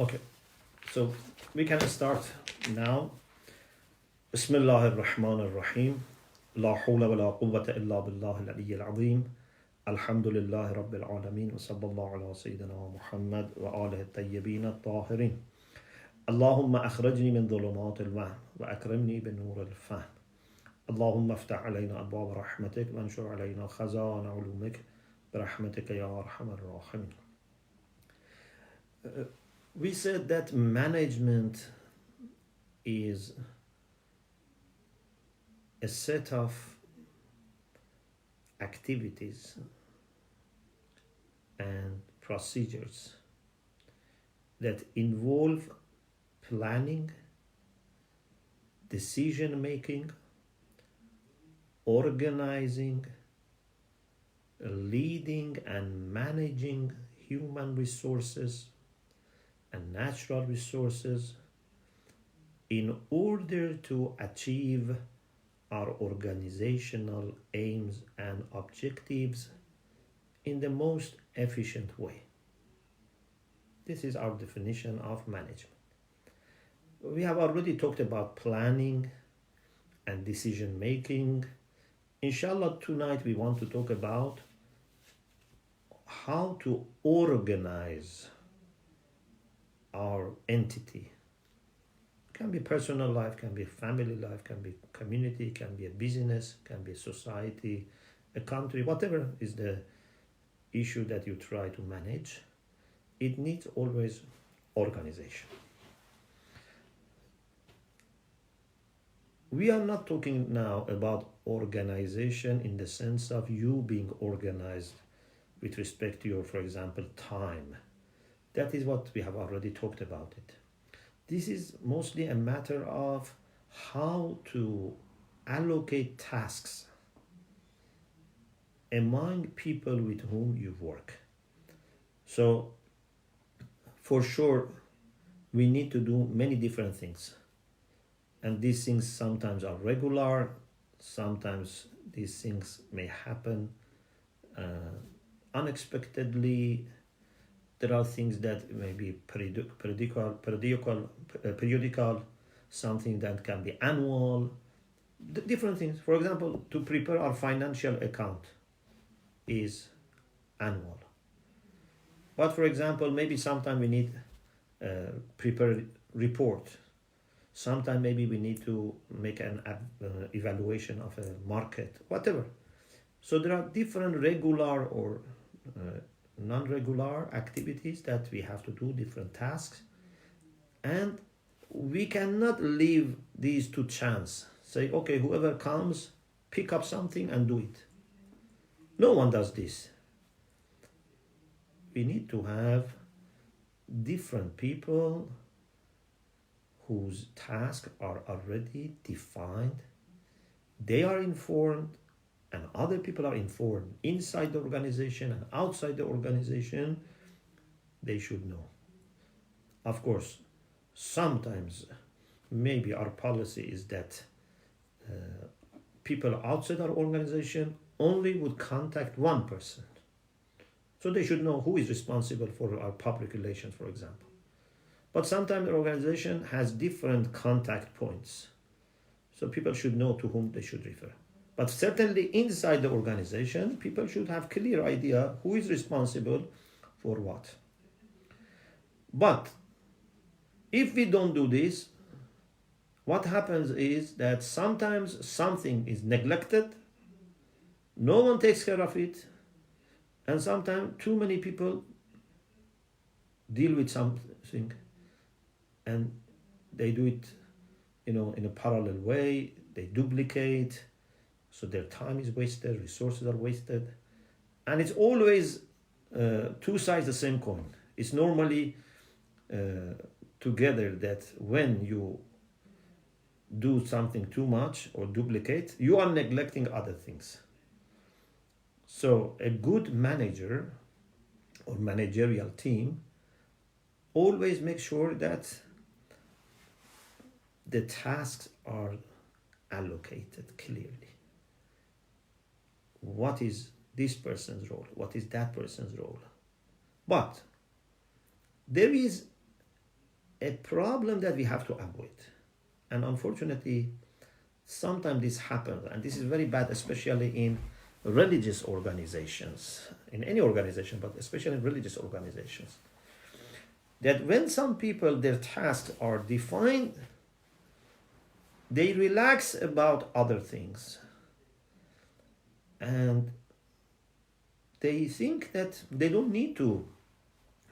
Okay, so we can start now. Bismillah ar-Rahman ar-Rahim. La hawla wa la quwwata illa billah al-ali al-azim. Alhamdulillah rabbil alameen. Wa sallallahu ala sayyidina Muhammad wa alihi at-tayyibin at-tahirin. Allahumma akhrajni min dhulumat al-wahm wa akrimni bin nur al-fahm. اللهم افتح علينا أبواب رحمتك وانشر علينا خزائن علومك برحمتك يا أرحم الراحمين. We said that management is a set of activities and procedures that involve planning, decision making, organizing, leading and managing human resources and natural resources in order to achieve our organizational aims and objectives in the most efficient way. This is our definition of management. We have already talked about planning and decision making. Inshallah, tonight we want to talk about how to organize our entity. Can be personal life, can be family life, can be community, can be a business, can be a society, a country, whatever is the issue that you try to manage. It needs always organization. We are not talking now about organization in the sense of you being organized with respect to your, for example, time. That is what we have already talked about it. This is mostly a matter of how to allocate tasks among people with whom you work. So, for sure, we need to do many different things. And these things sometimes are regular, sometimes these things may happen unexpectedly. There are things that may be periodical, something that can be annual, different things. For example, to prepare our financial account is annual. But for example, maybe sometime we need prepare report. Sometimes maybe we need to make an evaluation of a market, whatever. So there are different regular or non-regular activities that we have to do, different tasks. And we cannot leave these to chance. Say, okay, whoever comes, pick up something and do it. No one does this. We need to have different people whose tasks are already defined. They are informed and other people are informed inside the organization and outside the organization. They should know. Of course, sometimes maybe our policy is that people outside our organization only would contact one person. So they should know who is responsible for our public relations, for example. But sometimes the organization has different contact points. So people should know to whom they should refer. But certainly inside the organization, people should have clear idea who is responsible for what. But if we don't do this, what happens is that sometimes something is neglected, no one takes care of it, and sometimes too many people deal with something and they do it, in a parallel way, they duplicate, so their time is wasted, resources are wasted. And it's always two sides the same coin. It's normally together that when you do something too much or duplicate, you are neglecting other things. So a good manager or managerial team always makes sure that the tasks are allocated clearly. What is this person's role? What is that person's role? But there is a problem that we have to avoid. And unfortunately, sometimes this happens, and this is very bad, especially in religious organizations, in any organization, but especially in religious organizations. That when some people, their tasks are defined, they relax about other things. And they think that they don't need to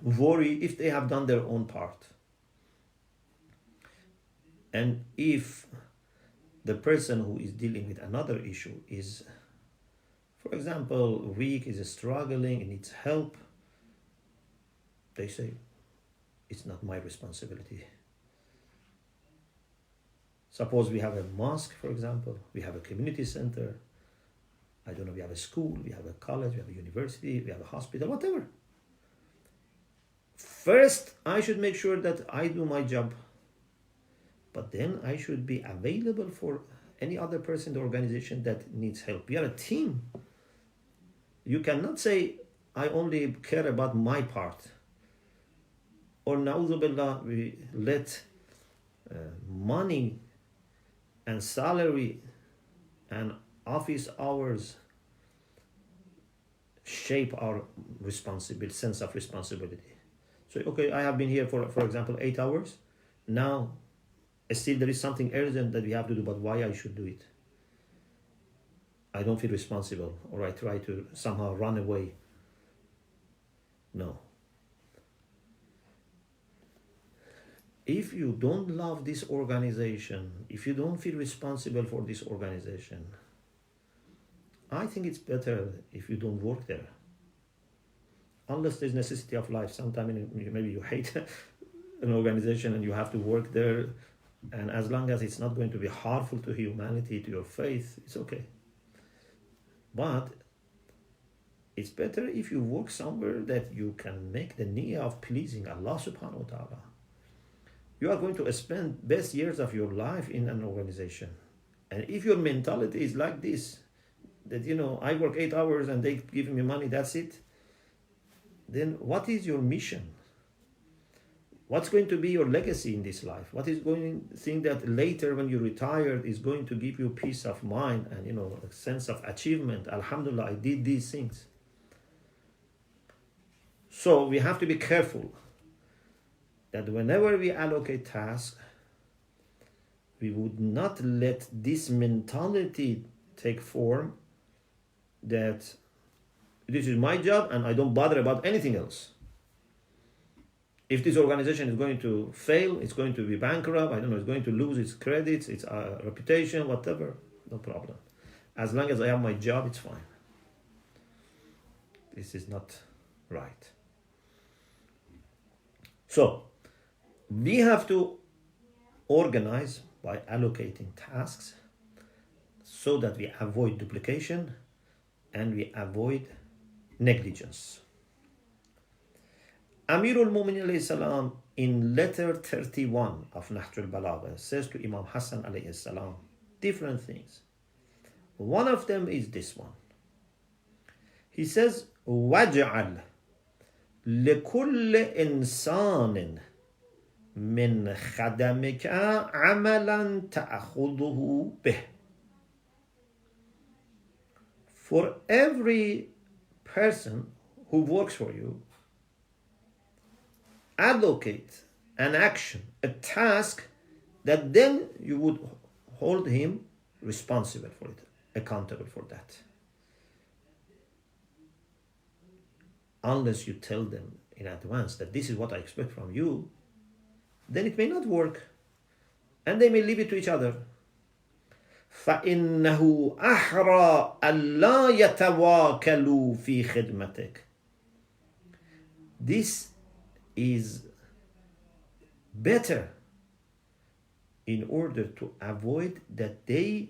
worry if they have done their own part. And if the person who is dealing with another issue is, for example, weak, is struggling, and needs help, they say, it's not my responsibility. Suppose we have a mosque, for example, we have a community center, I don't know, we have a school, we have a college, we have a university, we have a hospital, whatever. First, I should make sure that I do my job. But then I should be available for any other person in the organization that needs help. We are a team. You cannot say, I only care about my part. Or na'udhu billah, we let money and salary and office hours shape our responsibility, sense of responsibility. So, okay, I have been here for example, 8 hours. Now, still there is something urgent that we have to do, but why I should do it? I don't feel responsible, or I try to somehow run away. No. If you don't love this organization, if you don't feel responsible for this organization, I think it's better if you don't work there. Unless there's necessity of life. Sometimes maybe you hate an organization and you have to work there, and as long as it's not going to be harmful to humanity, to your faith, it's okay. But it's better if you work somewhere that you can make the niyyah of pleasing Allah subhanahu wa ta'ala. You are going to spend best years of your life in an organization. And if your mentality is like this, that, I work 8 hours and they give me money, that's it, then what is your mission? What's going to be your legacy in this life? What is going to think that later when you retire is going to give you peace of mind and, a sense of achievement? Alhamdulillah, I did these things. So we have to be careful that whenever we allocate tasks, we would not let this mentality take form that this is my job and I don't bother about anything else. If this organization is going to fail, it's going to be bankrupt, I don't know, it's going to lose its credits, its reputation, whatever, no problem. As long as I have my job, it's fine. This is not right. So, we have to organize by allocating tasks so that we avoid duplication and we avoid negligence. Amirul Mu'minin alayhi salam in letter 31 of Nahj al-Balagha says to Imam Hassan alayhi salam different things. One of them is this one. He says, وَاجْعَلْ لِكُلِّ إِنسَانٍ مِّنْ خَدَمِكَ عَمَلًا تَأْخُذُهُ بِهِ. For every person who works for you, allocate an action, a task that then you would hold him responsible for it, accountable for that. Unless you tell them in advance that this is what I expect from you, then it may not work. And they may leave it to each other. فَإِنَّهُ أَحْرَى أَلَّا يَتَوَاكَلُوا فِي خِدْمَتِكَ. This is better in order to avoid that they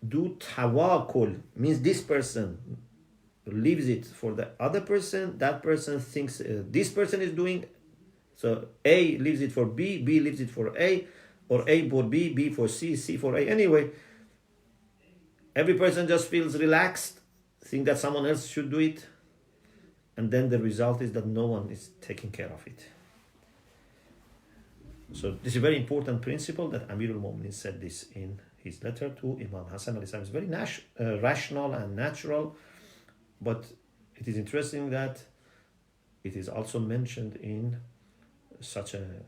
do tawakul, means this person leaves it for the other person, that person thinks this person is doing, so A leaves it for B, B leaves it for A, or A for B, B for C, C for A. Anyway, every person just feels relaxed, think that someone else should do it, and then the result is that no one is taking care of it. So this is a very important principle that Amir al-Mu'minin said this in his letter to Imam Hassan al-Islam. It's very rational and natural, but it is interesting that it is also mentioned in such an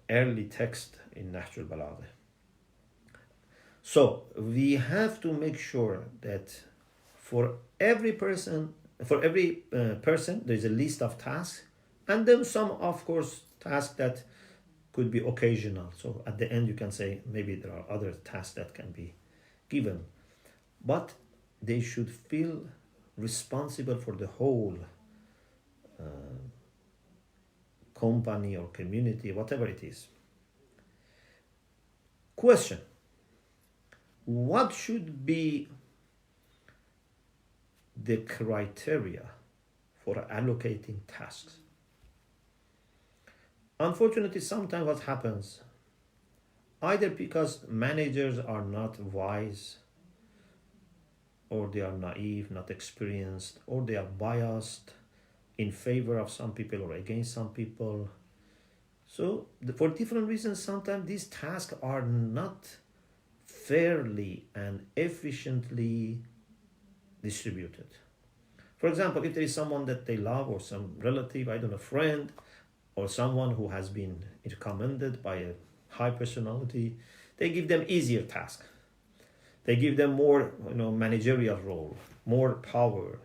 early text in Nahj al-Balagha. So we have to make sure that for every person, there is a list of tasks, and then some, of course, tasks that could be occasional. So at the end you can say maybe there are other tasks that can be given, but they should feel responsible for the whole company or community, whatever it is. Question: what should be the criteria for allocating tasks? Unfortunately, sometimes what happens, either because managers are not wise, or they are naive, not experienced, or they are biased in favor of some people or against some people. So for different reasons, sometimes these tasks are not fairly and efficiently distributed. For example, if there is someone that they love, or some relative, I don't know, friend, or someone who has been recommended by a high personality, they give them easier tasks. They give them more, managerial role, more power.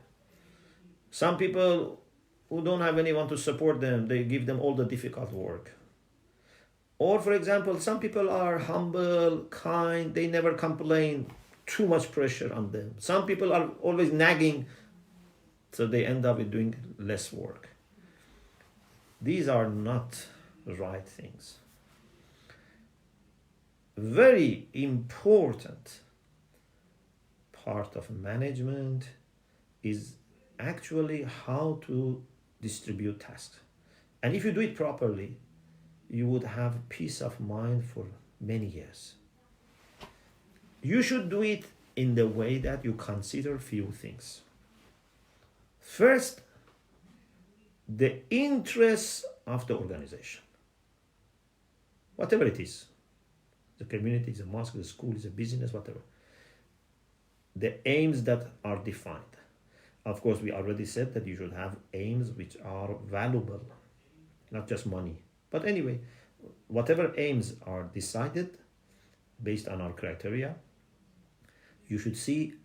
Some people who don't have anyone to support them, they give them all the difficult work. Or, for example, some people are humble, kind, they never complain, too much pressure on them. Some people are always nagging, so they end up with doing less work. These are not right things. Very important part of management is actually how to distribute tasks. And if you do it properly, you would have peace of mind for many years. You should do it in the way that you consider few things. First, the interests of the organization. Whatever it is. The community, is a mosque, the school, is a business, whatever. The aims that are defined. Of course, we already said that you should have aims which are valuable, not just money. But anyway, whatever aims are decided based on our criteria, you should see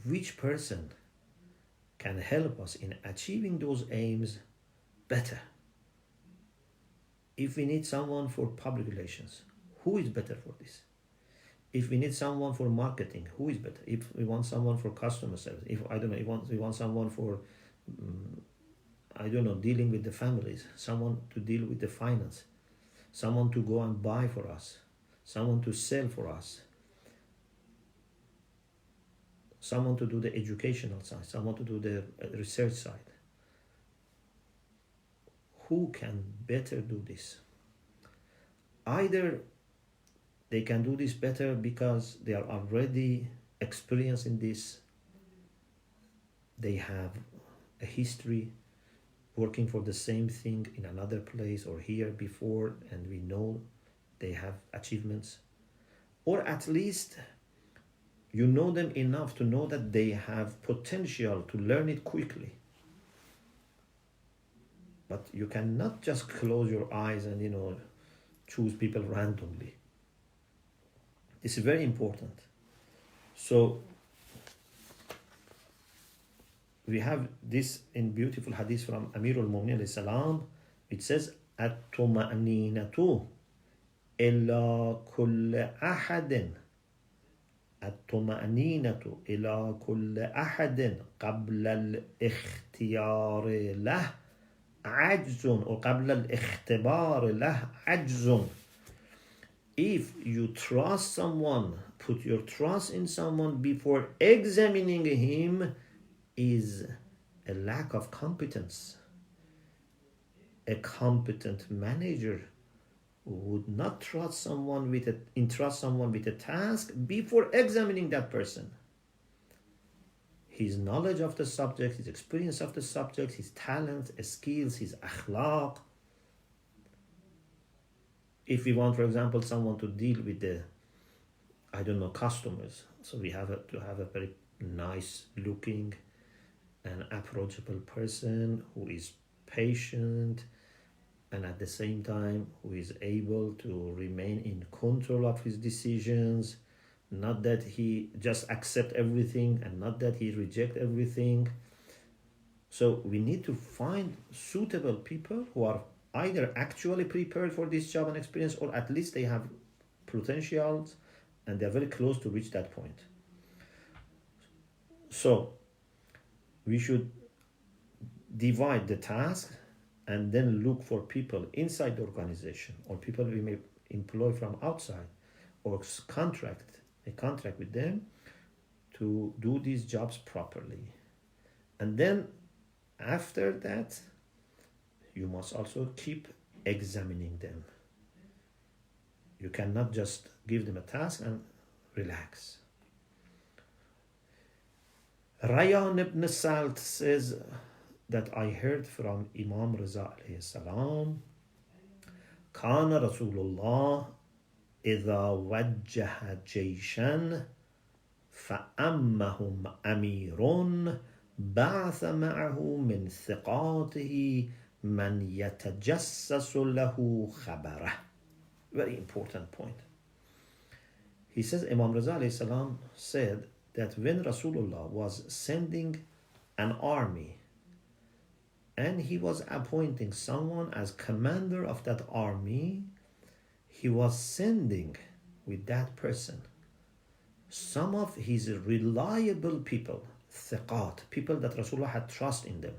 which person can help us in achieving those aims better. If we need someone for public relations, who is better for this? If we need someone for marketing, who is better? If we want someone for customer service, if we want someone for dealing with the families, someone to deal with the finance, someone to go and buy for us, someone to sell for us, someone to do the educational side, someone to do the research side. Who can better do this? Either they can do this better because they are already experienced in this, they have a history working for the same thing in another place or here before, and we know they have achievements, or at least you know them enough to know that they have potential to learn it quickly. But you cannot just close your eyes and choose people randomly. This is very important. So we have this in beautiful hadith from Amir al-Mu'minin alayhi salam, which says, "At-tuma'ninatu ila kulli ahadin, at-tuma'ninatu ila kulli ahadin qabla al-ikhtiyar lah ajzun, or qabla al-ikhtibar lah ajzun." If you trust someone, put your trust in someone before examining him, is a lack of competence. A competent manager would not entrust someone with a task before examining that person. His knowledge of the subject, his experience of the subject, his talents, his skills, his akhlaq. if we want, for example, someone to deal with the, customers, so we have to have a very nice looking and approachable person who is patient and at the same time who is able to remain in control of his decisions, not that he just accept everything and not that he reject everything. So we need to find suitable people who are either actually prepared for this job and experience, or at least they have potentials and they're very close to reach that point. So we should divide the task and then look for people inside the organization or people we may employ from outside, or contract with them to do these jobs properly. And then after that, you must also keep examining them. You cannot just give them a task and relax. Rayyan ibn Salt says that I heard from Imam Raza alayhi salam, كان رسول الله إذا وجه جيشا فأمهم أمير بعث معه من ثقاته من يتجسس له خبره. Very important point. He says Imam Raza alayhi salam said that when Rasulullah was sending an army and he was appointing someone as commander of that army, he was sending with that person some of his reliable people, thiqat, people that Rasulullah had trust in them,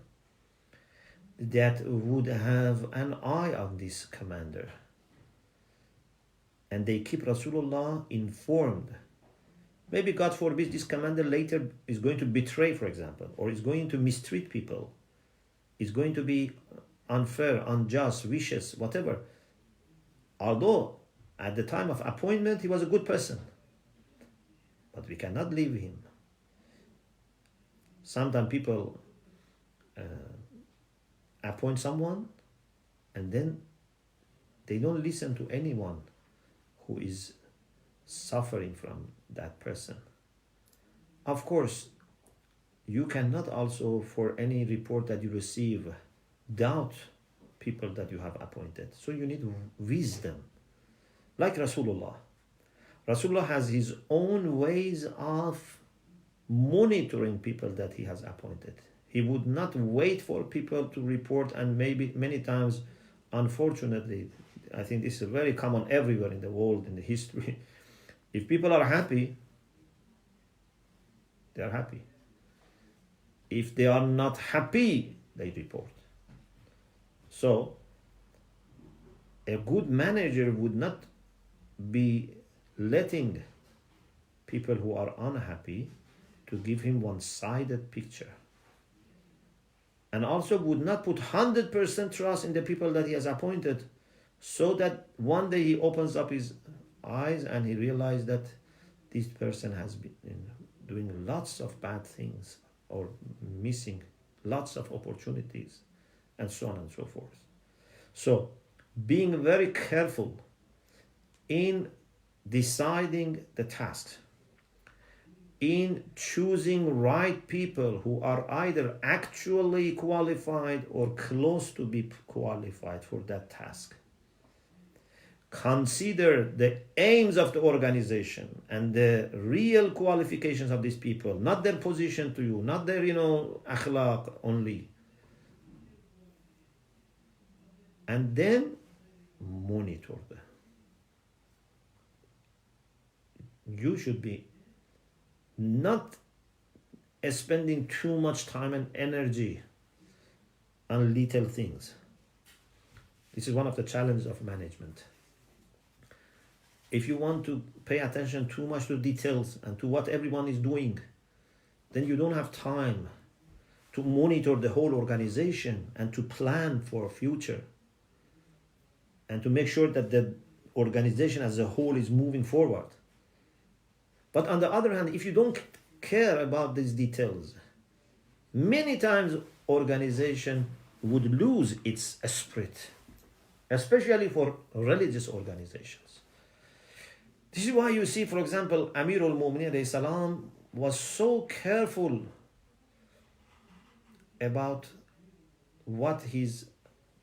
that would have an eye on this commander. And they keep Rasulullah informed. Maybe, God forbid, this commander later is going to betray, for example, or is going to mistreat people, is going to be unfair, unjust, vicious, whatever. Although at the time of appointment he was a good person, but we cannot leave him. Sometimes people appoint someone and then they don't listen to anyone who is suffering from that person. Of course, you cannot also, for any report that you receive, doubt people that you have appointed. So you need wisdom. Like Rasulullah. Rasulullah has his own ways of monitoring people that he has appointed. He would not wait for people to report, and maybe many times, unfortunately, I think this is very common everywhere in the world, in the history. If people are happy, they are happy. If they are not happy, they report. So, a good manager would not be letting people who are unhappy to give him one-sided picture. And also would not put 100% trust in the people that he has appointed, so that one day he opens up his eyes and he realizes that this person has been doing lots of bad things or missing lots of opportunities and so on and so forth. So being very careful in deciding the tasks, in choosing right people who are either actually qualified or close to be qualified for that task. Consider the aims of the organization and the real qualifications of these people, not their position to you, not their, akhlaq only. And then monitor them. You should be not spending too much time and energy on little things. This is one of the challenges of management. If you want to pay attention too much to details and to what everyone is doing, then you don't have time to monitor the whole organization and to plan for future and to make sure that the organization as a whole is moving forward. But on the other hand, if you don't care about these details, many times organization would lose its spirit especially for religious organizations. This is why you see, for example, Amir al-Mu'minin alayhi salam was so careful about what his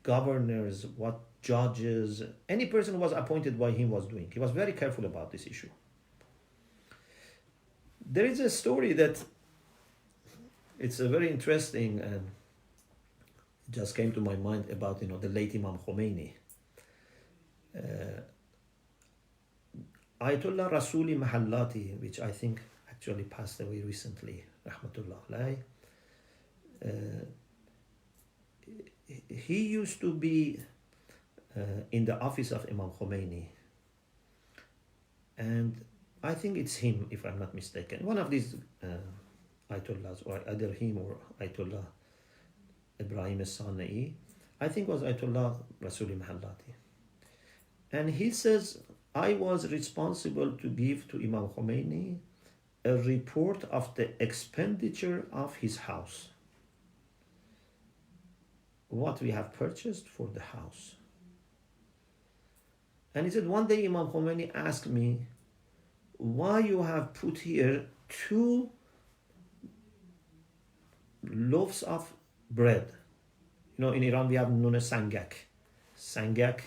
governors, what judges, any person who was appointed by him was doing. He was very careful about this issue. There is a story that it's a very interesting and it just came to my mind about the late Imam Khomeini. Ayatollah Rasuli Mahallati, which I think actually passed away recently, rahmatullah alayh, he used to be in the office of Imam Khomeini, and I think it's him, if I'm not mistaken, one of these Ayatollahs, or either him or Ayatollah Ibrahim As-Sanai, I think was Ayatollah Rasuli Mahallati. And he says, I was responsible to give to Imam Khomeini a report of the expenditure of his house, what we have purchased for the house. And he said, one day Imam Khomeini asked me, why you have put here 2 loaves of bread. In Iran we have nune sangak. Sangak,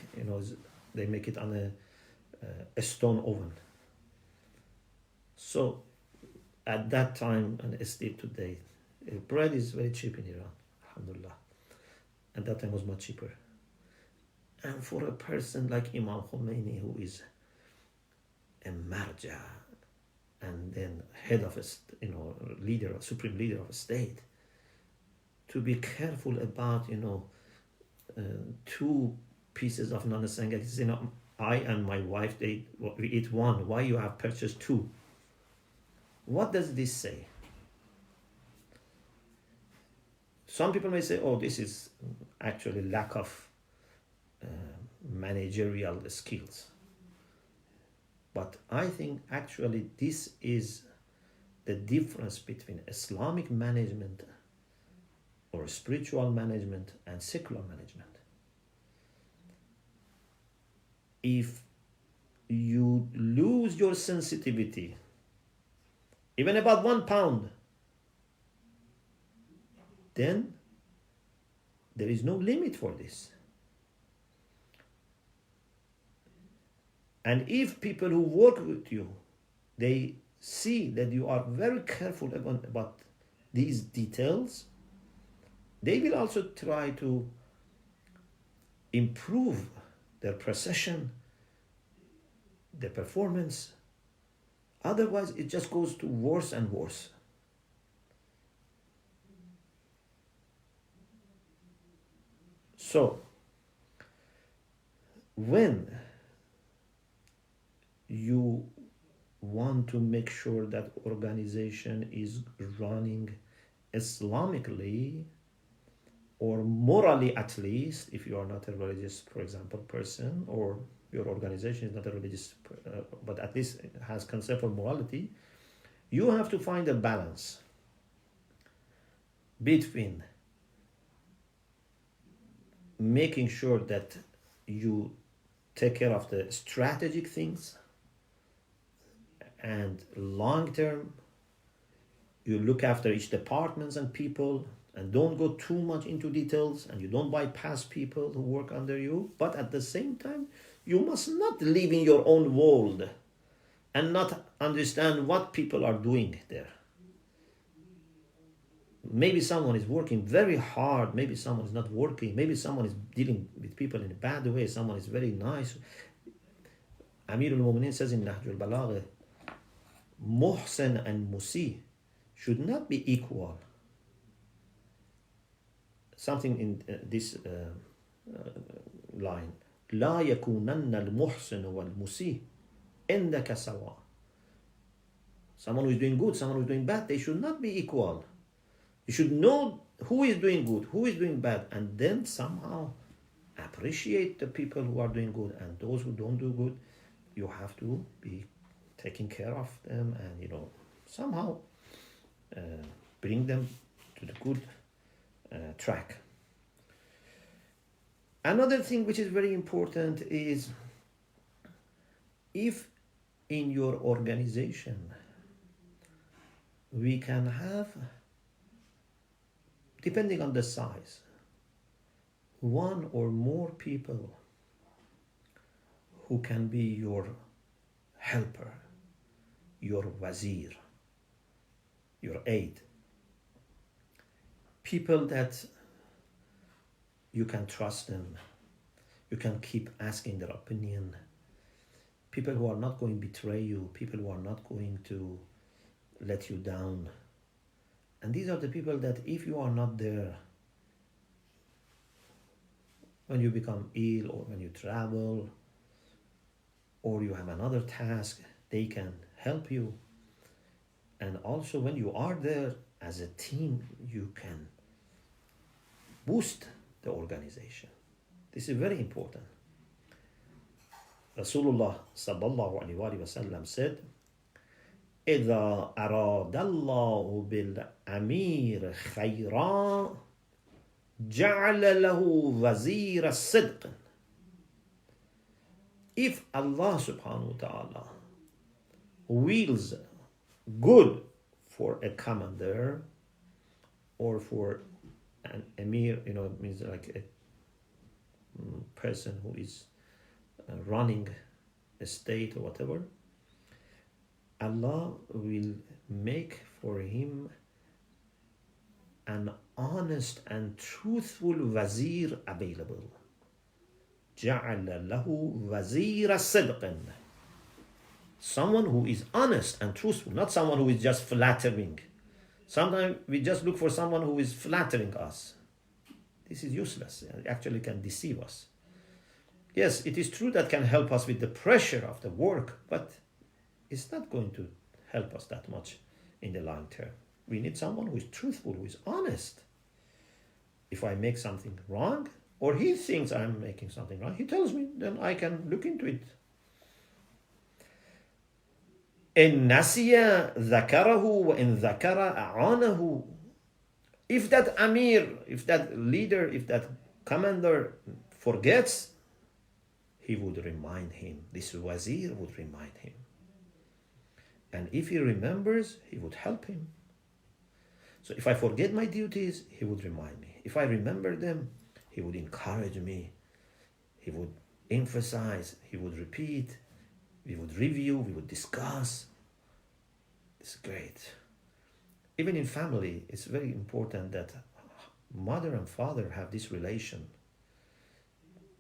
they make it on a stone oven. So at that time, and still today, bread is very cheap in Iran, alhamdulillah. At that time was much cheaper. And for a person like Imam Khomeini, who is a marja and then head of a supreme leader of a state, to be careful about 2 pieces of non-sangak. I and my wife, we eat 1. Why you have purchased 2? What does this say? Some people may say, oh, this is actually lack of managerial skills. But I think actually this is the difference between Islamic management or spiritual management and secular management. If you lose your sensitivity, even about 1 pound, then there is no limit for this. And if people who work with you, they see that you are very careful about these details, they will also try to improve their precision, their performance. Otherwise, it just goes to worse and worse. So, when you want to make sure that organization is running Islamically, or morally at least, if you are not a religious, for example, person, or your organization is not a religious, but at least it has concept of morality, you have to find a balance between making sure that you take care of the strategic things and long term, you look after each departments and people, and don't go too much into details, and you don't bypass people who work under you. But at the same time, you must not live in your own world and not understand what people are doing there. Maybe someone is working very hard, maybe someone is not working, maybe someone is dealing with people in a bad way, someone is very nice. Amir al-Mu'minin says in Nahjul Balagha, Muhsin and Musi should not be equal. Something in this line, لا يكونن المحسن والمسيء عندك سواء. Someone who is doing good, someone who is doing bad, they should not be equal. You should know who is doing good, who is doing bad, and then somehow appreciate the people who are doing good, and those who don't do good, you have to be taking care of them, and somehow bring them to the good track. Another thing which is very important is if in your organization we can have, depending on the size, one or more people who can be your helper, your wazir, your aide, people that you can trust them, you can keep asking their opinion, people who are not going to betray you, people who are not going to let you down. And these are the people that if you are not there, when you become ill or when you travel or you have another task, they can help you. And also when you are there as a team, you can boost the organization. This is very important. Rasulullah sallallahu alaihi wasallam said, إذا أراد الله بالأمير خيرا جعل له وزير الصدق. If Allah subhanahu wa ta'ala wills good for a commander or for an emir, it means like a person who is running a state or whatever, Allah will make for him an honest and truthful wazir available. جَعَلَ لَهُ وَزِيرَ صِدْقٍ. Someone who is honest and truthful, not someone who is just flattering. Sometimes we just look for someone who is flattering us. This is useless. It actually can deceive us. Yes, it is true that can help us with the pressure of the work, but it's not going to help us that much in the long term. We need someone who is truthful, who is honest. If I make something wrong, or he thinks I'm making something wrong, he tells me, then I can look into it. إن نسي ذكره وإن ذكر أعانه. If that Amir, if that leader, if that commander forgets, he would remind him. This wazir would remind him. And if he remembers, he would help him. So if I forget my duties, he would remind me. If I remember them, he would encourage me. He would emphasize, he would repeat, we would review, we would discuss. It's great. Even in family, it's very important that mother and father have this relation.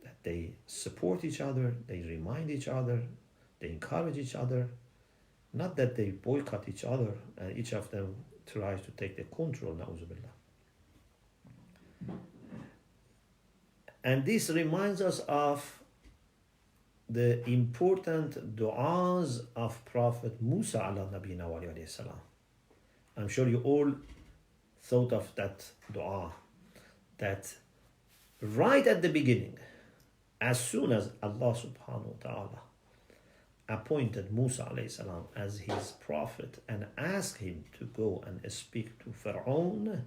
That they support each other, they remind each other, they encourage each other. Not that they boycott each other and each of them tries to take the control, na'uzubillah. And this reminds us of the important du'as of Prophet Musa ala nabina wa alayhi salam. I'm sure you all thought of that du'a, that right at the beginning, as soon as Allah subhanahu wa ta'ala appointed Musa alayhi salam as his prophet and asked him to go and speak to Pharaoh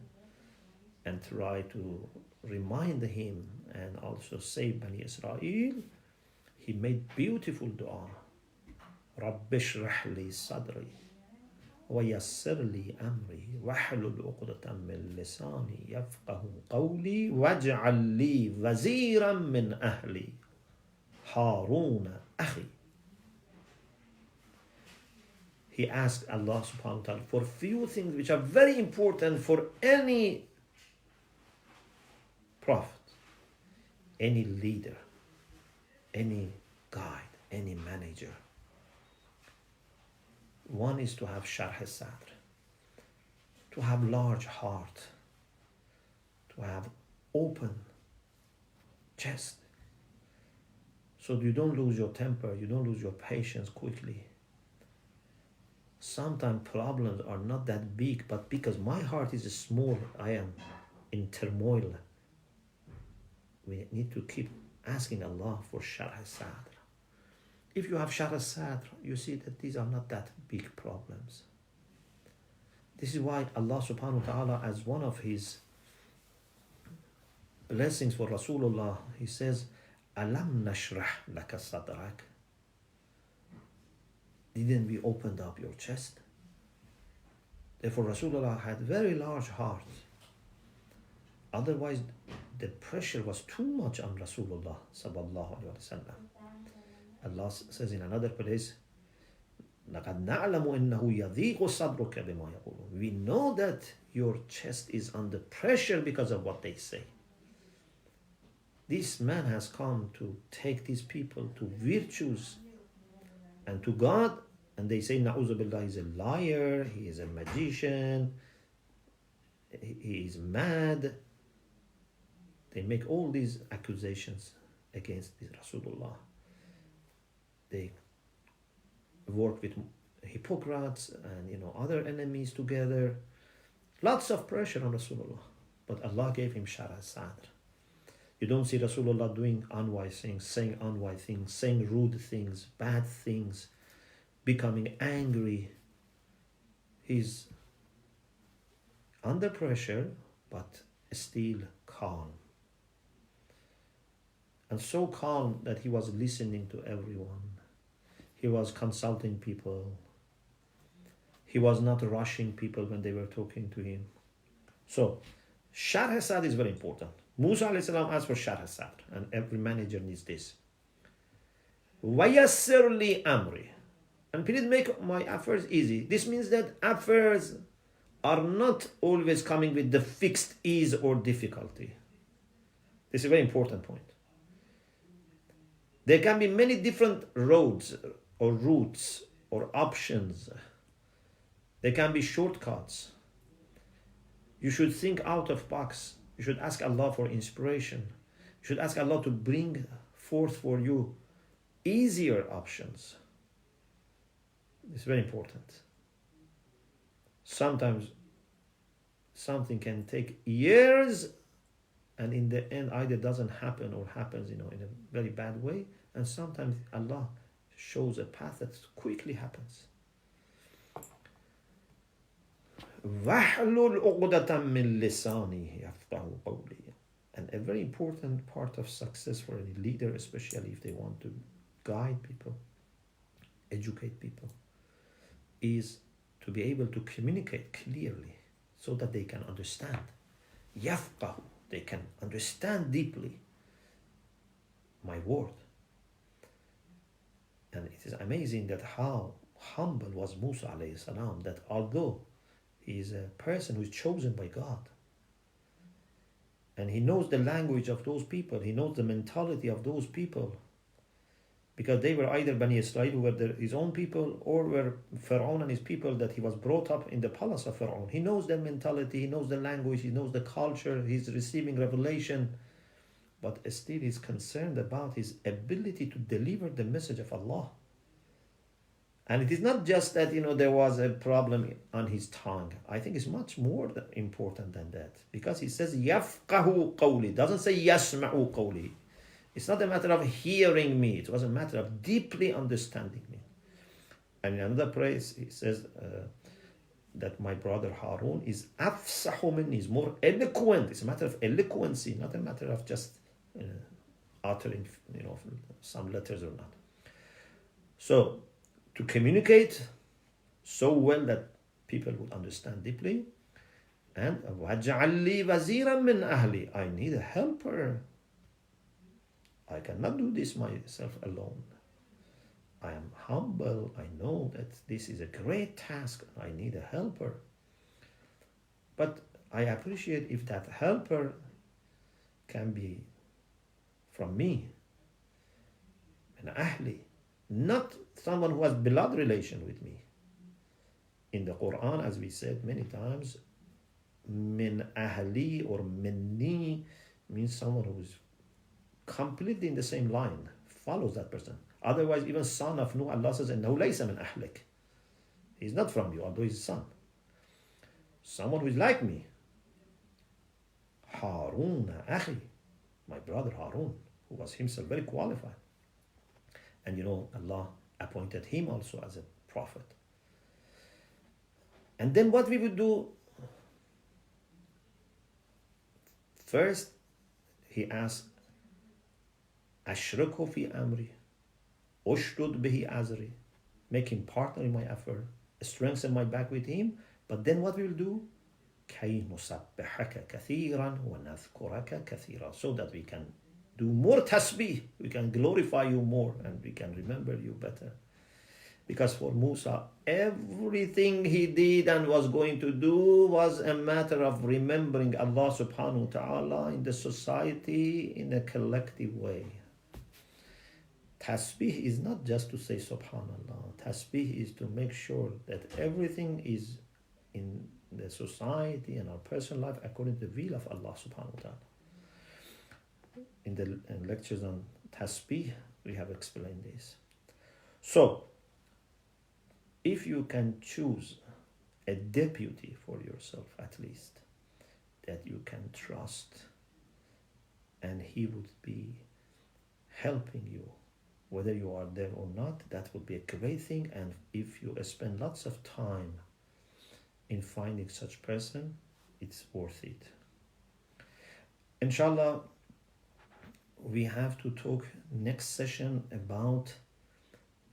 and try to remind him and also save Bani Israel, he made beautiful dua. رَبِّ اشْرَحْ لِي صَدْرِي وَيَسِّرْ لِي أَمْرِي وَاحْلُلْ عُقْدَةً مِّن لِّسَانِي يَفْقَهُ قَوْلِي وَاجْعَل لِّي وَزِيرًا مِّنْ أَهْلِي هَارُونَ أَخِي. He asked Allah subhanahu wa ta'ala for few things which are very important for any prophet, any leader, any guide, any manager. One is to have sharh sadr, to have large heart, to have open chest, so you don't lose your temper, you don't lose your patience quickly. Sometimes problems are not that big, but because my heart is small, I am in turmoil. We need to keep asking Allah for sharh sadr. If you have sharh sadr, you see that these are not that big problems. This is why Allah subhanahu wa ta'ala, as one of his blessings for Rasulullah. He says, Alam nashrah laka sadrak. Didn't we open up your chest? Therefore, Rasulullah had very large heart. Otherwise, the pressure was too much on Rasulullah sallallahu alaihi wasallam. Allah says in another place, لَقَدْ نَعْلَمُ إِنَّهُ يَضِيقُ صَدْرُكَ بِمَا يَقُولُونَ. We know that your chest is under pressure because of what they say. This man has come to take these people to virtues and to God, and they say, Na'udhu billah, he's a liar, he is a magician, he is mad. They make all these accusations against this Rasulullah. They work with hypocrites and other enemies together. Lots of pressure on Rasulullah. But Allah gave him Sharh Sadr. You don't see Rasulullah doing unwise things, saying unwise things, saying rude things, bad things, becoming angry. He's under pressure, but still calm. And so calm that he was listening to everyone. He was consulting people. He was not rushing people when they were talking to him. So, Sharh Sadr is very important. Musa alayhi salam asked for Sharh Sadr, and every manager needs this. وَيَسِّرْ لِي أَمْرِي. And please make my affairs easy. This means that affairs are not always coming with the fixed ease or difficulty. This is a very important point. There can be many different roads or routes or options. There can be shortcuts. You should think out of box. You should ask Allah for inspiration. You should ask Allah to bring forth for you easier options. It's very important. Sometimes something can take years, and in the end either doesn't happen or happens in a very bad way. And sometimes Allah shows a path that quickly happens. وَاحْلُلْ عُقْدَةً مِّن لِسَانِي يَفْقَهُ قَوْلِي. And a very important part of success for any leader, especially if they want to guide people, educate people, is to be able to communicate clearly so that they can understand. يَفْقَهُ. They can understand deeply my word. And it is amazing that how humble was Musa alayhi salam, that although he is a person who is chosen by God, and he knows the language of those people, he knows the mentality of those people, because they were either Bani Israel, who were his own people, or were Pharaoh and his people that he was brought up in the palace of Pharaoh. He knows their mentality, he knows the language, he knows the culture, he's receiving revelation, but still he's concerned about his ability to deliver the message of Allah. And it is not just that, there was a problem on his tongue. I think it's much more important than that. Because he says, يَفْقَهُ قَوْلِي. Doesn't say يَسْمَعُ قَوْلِي. It's not a matter of hearing me. It was a matter of deeply understanding me. And in another place, he says that my brother Harun is أَفْسَحُ مِنِّي, is more eloquent. It's a matter of eloquency, not a matter of just uttering, some letters or not. So, to communicate so well that people would understand deeply. And وَاجْعَلْ لِي وَزِيرًا مِّنْ أَهْلِي. I need a helper. I cannot do this myself alone. I am humble. I know that this is a great task. I need a helper. But I appreciate if that helper can be from me. Min ahli. Not someone who has blood relation with me. In the Quran, as we said many times, min ahli or minni means someone who is completely in the same line, follows that person. Otherwise, even son of Nuh, Allah says, إِنَّهُ لَيْسَ مِنْ أَهْلِكَ. He's not from you, although he's a son. Someone who is like me. Harun akhi, my brother Harun, who was himself very qualified. And Allah appointed him also as a prophet. And then what we would do, first, he asks, Ashriku fi amri, ushdud bihi azri, make him partner in my effort, strengthen my back with him. But then what we will do? كَيْ نُسَبِّحَكَ كَثِيرًا وَنَذْكُرَكَ كَثِيرًا, so that we can do more tasbih, we can glorify you more, and we can remember you better. Because for Musa, everything he did and was going to do was a matter of remembering Allah subhanahu wa ta'ala in the society in a collective way. Tasbih is not just to say subhanallah. Tasbih is to make sure that everything is in the society and our personal life according to the will of Allah subhanahu wa ta'ala. In the lectures on tasbih, we have explained this. So, if you can choose a deputy for yourself at least, that you can trust, and he would be helping you, whether you are there or not, that would be a great thing. And if you spend lots of time in finding such person, it's worth it. Inshallah, we have to talk next session about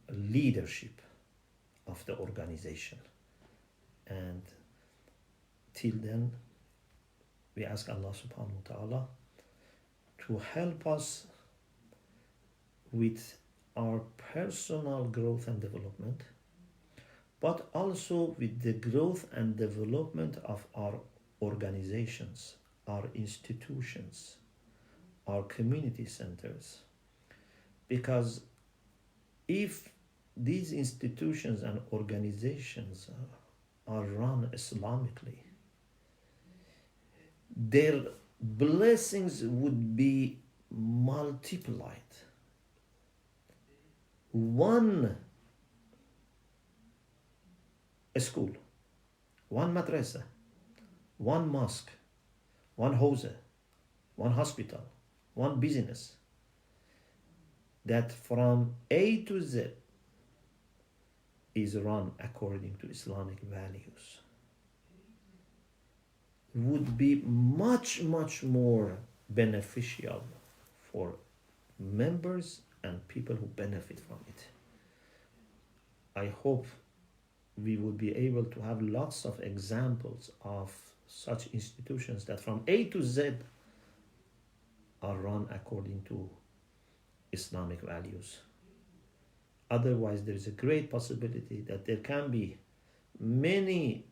leadership of the organization. And till then, we ask Allah subhanahu wa ta'ala to help us with our personal growth and development, but also with the growth and development of our organizations, our institutions, our community centers. Because if these institutions and organizations are run Islamically, their blessings would be multiplied. One school, one madrasa, one mosque, one hawza, one hospital, one business, that from A to Z is run according to Islamic values, would be much, much more beneficial for members and people who benefit from it. I hope we would be able to have lots of examples of such institutions that from A to Z are run according to Islamic values. Otherwise, there is a great possibility that there can be many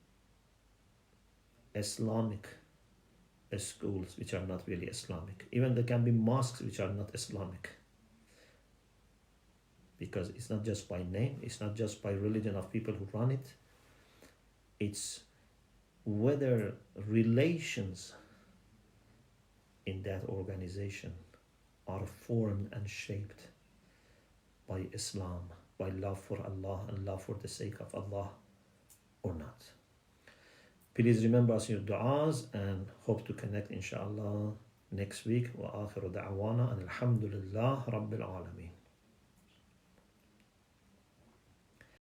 Islamic schools which are not really Islamic. Even there can be mosques which are not Islamic. Because it's not just by name, it's not just by religion of people who run it. It's whether relations in that organization are formed and shaped by Islam, by love for Allah and love for the sake of Allah or not. Please remember us in your du'as and hope to connect inshallah next week. Wa akhiru da'wana and alhamdulillah rabbil alameen.